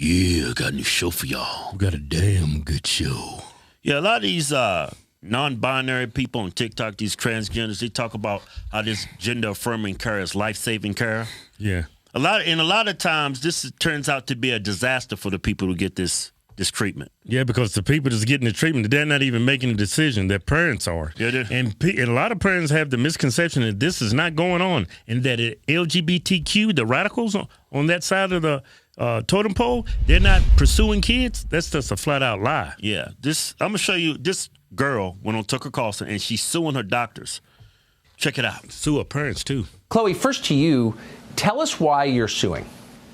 Yeah, I got a new show for y'all. We got a damn good show. Yeah, a lot of these non-binary people on TikTok, these transgenders, they talk about how this gender-affirming care is life-saving care. Yeah. A lot of times, this turns out to be a disaster for the people who get this treatment. Yeah, because the people that's getting the treatment, they're not even making the decision. Their parents are. Yeah, and a lot of parents have the misconception that this is not going on, and that LGBTQ, the radicals on that side of the totem pole, they're not pursuing kids. That's just a flat-out lie. Yeah. I'm going to show you. This girl went on Tucker Carlson, and she's suing her doctors. Check it out. Sue her parents, too. Chloe, first to you, tell us why you're suing.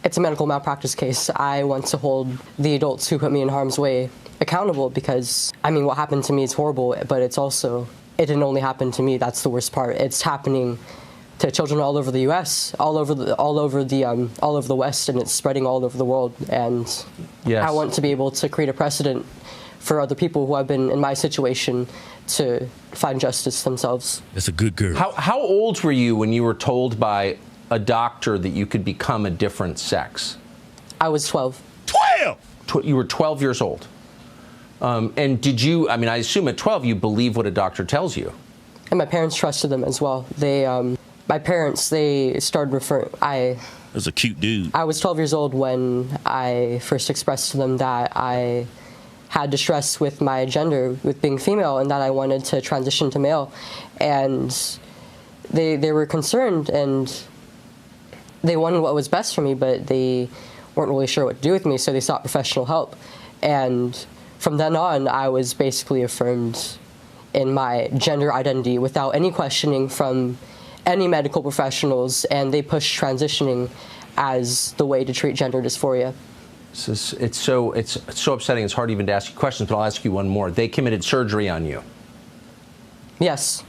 It's a medical malpractice case. I want to hold the adults who put me in harm's way accountable because, what happened to me is horrible, but it didn't only happen to me. That's the worst part. It's happening to children all over the U.S., all over the West, and it's spreading all over the world. And yes. I want to be able to create a precedent for other people who have been in my situation to find justice themselves. That's a good girl. How old were you when you were told by a doctor that you could become a different sex? I was 12. 12? You were 12 years old. And did you, I assume at 12 you believe what a doctor tells you. And my parents trusted them as well. My parents, they started referring, was a cute dude. I was 12 years old when I first expressed to them that I had distress with my gender, with being female, and that I wanted to transition to male. And they were concerned, and they wanted what was best for me, but they weren't really sure what to do with me, so they sought professional help. And from then on, I was basically affirmed in my gender identity without any questioning from any medical professionals, and they pushed transitioning as the way to treat gender dysphoria. It's so upsetting, it's hard even to ask you questions, but I'll ask you one more. They committed surgery on you. Yes.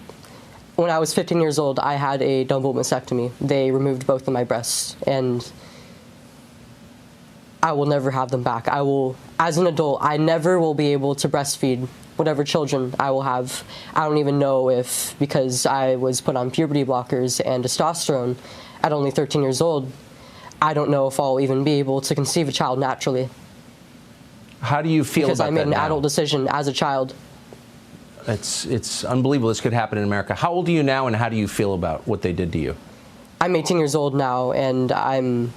When I was 15 years old, I had a double mastectomy. They removed both of my breasts, and I will never have them back. As an adult, I never will be able to breastfeed whatever children I will have. I don't even know if, because I was put on puberty blockers and testosterone at only 13 years old, I don't know if I'll even be able to conceive a child naturally. How do you feel about that now? Because I made an adult decision as a child. It's unbelievable this could happen in America. How old are you now, and how do you feel about what they did to you? I'm 18 years old now, and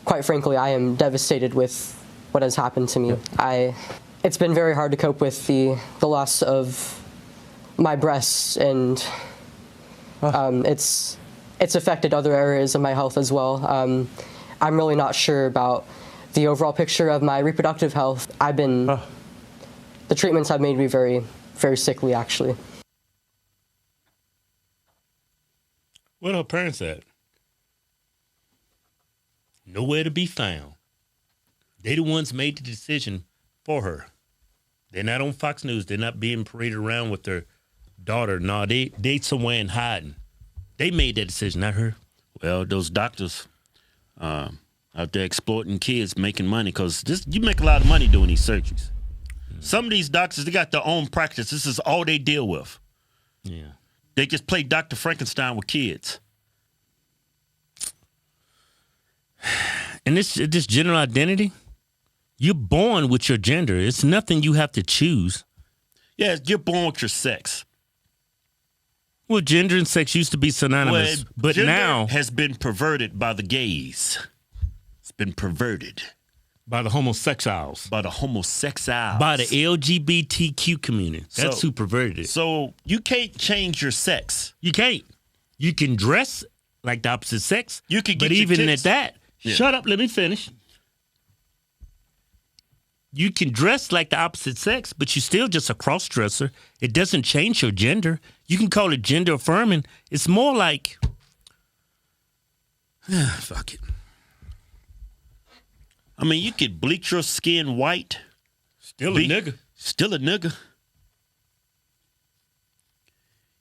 quite frankly, I am devastated with what has happened to me. It's been very hard to cope with the loss of my breasts, and it's affected other areas of my health as well. I'm really not sure about the overall picture of my reproductive health. The treatments have made me very, very sickly, actually. What are her parents at? Nowhere to be found. They the ones made the decision for her. They're not on Fox News. They're not being paraded around with their daughter. No, they somewhere in hiding. They made that decision, not her. Well, those doctors out there exploiting kids, making money, because you make a lot of money doing these surgeries. Some of these doctors, they got their own practice. This is all they deal with. Yeah. They just play Dr. Frankenstein with kids. And this gender identity, you're born with your gender. It's nothing you have to choose. Yeah, you're born with your sex. Well, gender and sex used to be synonymous, but gender now has been perverted by the gays. It's been perverted. By the homosexuals. By the homosexuals. By the LGBTQ community. That's who perverted it. So you can't change your sex. You can't. You can dress like the opposite sex. You can get but even your at that, shut up, let me finish. You can dress like the opposite sex, but you're still just a cross-dresser. It doesn't change your gender. You can call it gender affirming. It's more like, fuck it. I mean, you could bleach your skin white. Still a nigga. Still a nigga.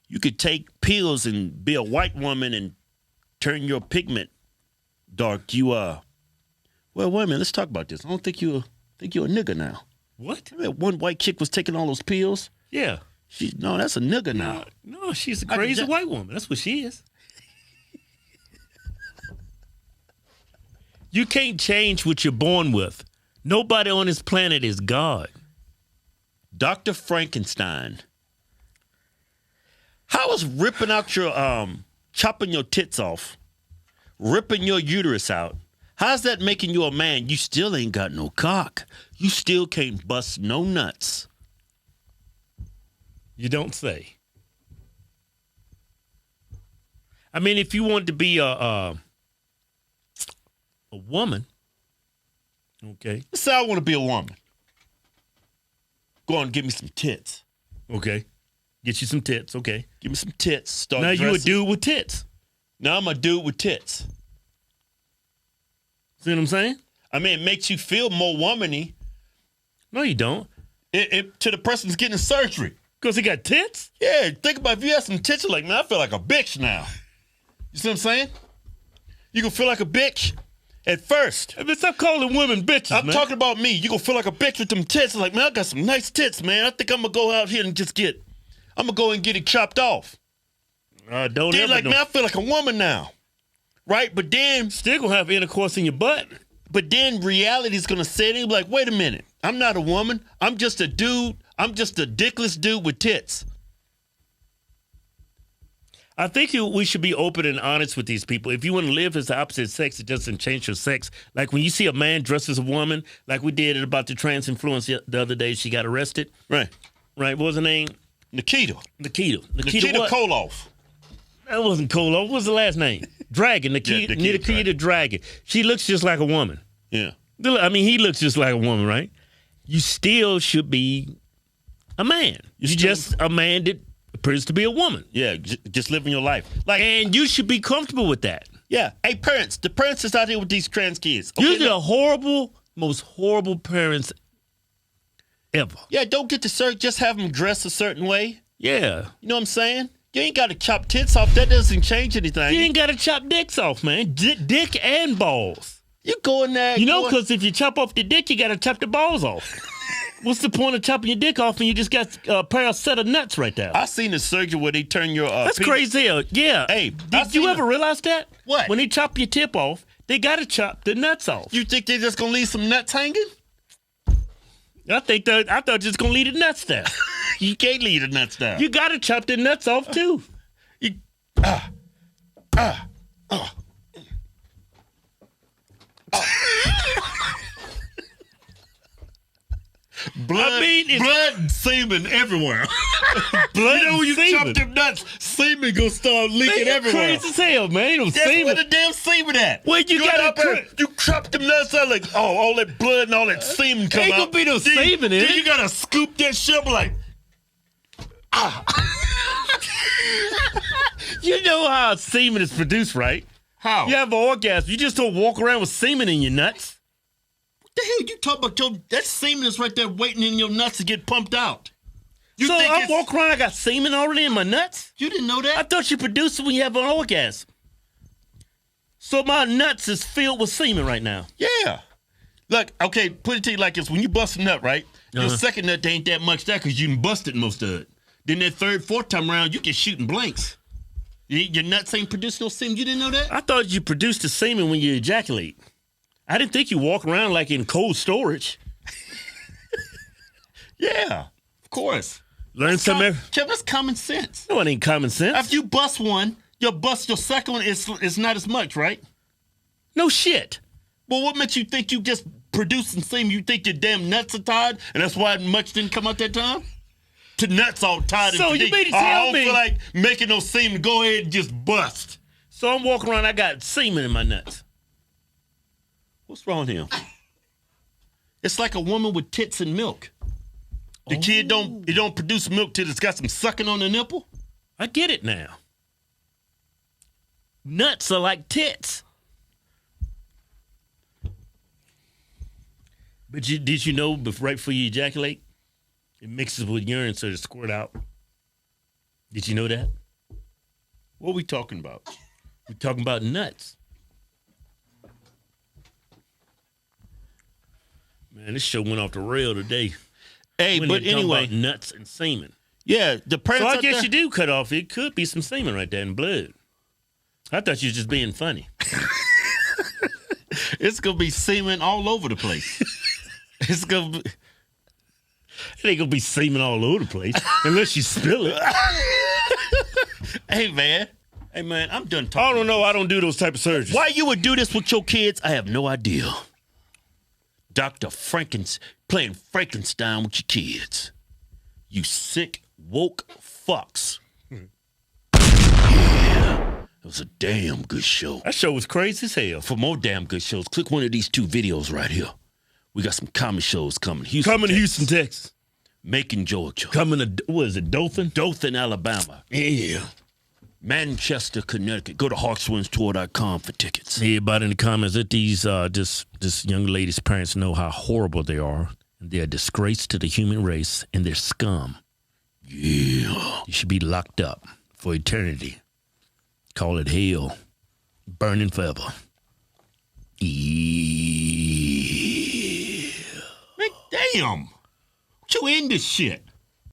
You could take pills and be a white woman and turn your pigment dark. Well, wait a minute. Let's talk about this. I don't think you're a nigga now. What? I mean, one white chick was taking all those pills. Yeah. No, that's a nigga now. No, she's a crazy white woman. That's what she is. You can't change what you're born with. Nobody on this planet is God. Dr. Frankenstein. How is ripping out your, chopping your tits off, ripping your uterus out, how's that making you a man? You still ain't got no cock. You still can't bust no nuts. You don't say. I mean, if you wanted to be a woman, okay. Let's say I want to be a woman. Go on and give me some tits. Okay. Get you some tits, okay. Give me some tits. Start Now dressing. you a dude with tits. Now I'm a dude with tits. See what I'm saying? I mean, it makes you feel more womany. No, you don't. To the person that's getting surgery. Because he got tits? Yeah, think about if you have some tits, you're like, man, I feel like a bitch now. You see what I'm saying? You can feel like a bitch at first. Hey, man, stop calling women bitches, I'm talking about me. You gonna feel like a bitch with them tits. Like, man, I got some nice tits, man. I think I'm gonna go out here and I'm gonna go and get it chopped off. Don't Then ever like, man, I feel like a woman now. Right? But then still gonna have intercourse in your butt. But then reality's gonna set in, like, wait a minute. I'm not a woman. I'm just a dude. I'm just a dickless dude with tits. I think we should be open and honest with these people. If you want to live as the opposite sex, it doesn't change your sex. Like when you see a man dressed as a woman, like we did about the trans influence the other day, she got arrested. Right. Right. What was her name? Nikita Nikita what? Koloff. That wasn't Koloff. What was the last name? Dragon. Nikita Dragon. She looks just like a woman. Yeah. I mean, he looks just like a woman, right? You still should be a man. You're just a man that appears to be a woman. Yeah, just living your life. And you should be comfortable with that. Yeah. Hey, parents, the parents that's out here with these trans kids. Okay, Usually the most horrible parents ever. Yeah, don't get the shirt. Just have them dress a certain way. Yeah. You know what I'm saying? You ain't got to chop tits off. That doesn't change anything. You ain't got to chop dicks off, man. Dick and balls. You go in there. You know, because if you chop off the dick, you got to chop the balls off. What's the point of chopping your dick off and you just got a pair of set of nuts right there? I seen the surgery where they turn your That's crazy. Yeah. Hey, did you ever realize that? What? When they chop your tip off, they got to chop the nuts off. You think they're just gonna leave some nuts hanging? I thought just gonna leave the nuts there. You can't leave the nuts there. You got to chop the nuts off too. Blood and semen everywhere. Blood you know when you semen. chop them nuts, semen gonna start leaking Man, everywhere. crazy as hell, man. Ain't no That's semen. where the damn semen at. Where you got up there, you chop them nuts out like, all that blood and all that semen come out. Ain't gonna be no semen in then it. you gotta scoop that shit like, You know how semen is produced, right? how? You have an orgasm. You just don't walk around with semen in your nuts. What the hell you talking about? That semen is right there waiting in your nuts to get pumped out. You So think I walk around, I got semen already in my nuts? You didn't know that? I thought you produce it when you have an orgasm. So my nuts is filled with semen right now. Yeah. Look, okay, put it to you like this. When you bust a nut, right? Your Uh-huh. second nut, there ain't that much there because you done busted most of it. Then that third, fourth time around, you get shooting blanks. Your nuts ain't producing no semen. You didn't know that? I thought you produced the semen when you ejaculate. I didn't think you walk around like in cold storage. Yeah, of course. Learn something. Kevin, that's common sense. No, it ain't common sense. After you bust one, your second one is not as much, right? No shit. Well, what makes you think you just producing semen? You think your damn nuts are tied, and that's why much didn't come out that time? To nuts all tied. So you mean to I tell don't me- feel like making no semen. Go ahead and just bust. So I'm walking around, I got semen in my nuts. What's wrong here? It's like a woman with tits and milk. The kid don't produce milk till it's got some sucking on the nipple. I get it now. Nuts are like tits. But did you know right before you ejaculate, it mixes with urine so it squirt out? Did you know that? What are we talking about? We're talking about nuts. Man, this show went off the rail today. Hey, We but didn't talk anyway, about nuts and semen. yeah, the parents. So I out guess there- you do cut off. It could be some semen right there in blood. I thought you was just being funny. It's gonna be semen all over the place. It's gonna be. It ain't gonna be semen all over the place unless you spill it. Hey, man, I'm done talking. I don't know. I don't do those type of surgeries. Why you would do this with your kids, I have no idea. Dr. playing Frankenstein with your kids. You sick, woke fucks. Yeah, it was a damn good show. That show was crazy as hell. For more damn good shows, click one of these 2 videos right here. We got some comedy shows coming. Coming to Houston, Texas. Macon, Georgia. Coming to, what is it, Dothan? Dothan, Alabama. Yeah. Manchester, Connecticut. Go to HawksWinsTour.com for tickets. Everybody in the comments, let these this young lady's parents know how horrible they are. They're a disgrace to the human race, and they're scum. Yeah. You should be locked up for eternity. Call it hell. Burning forever. Yeah. Man, damn. What you in this shit?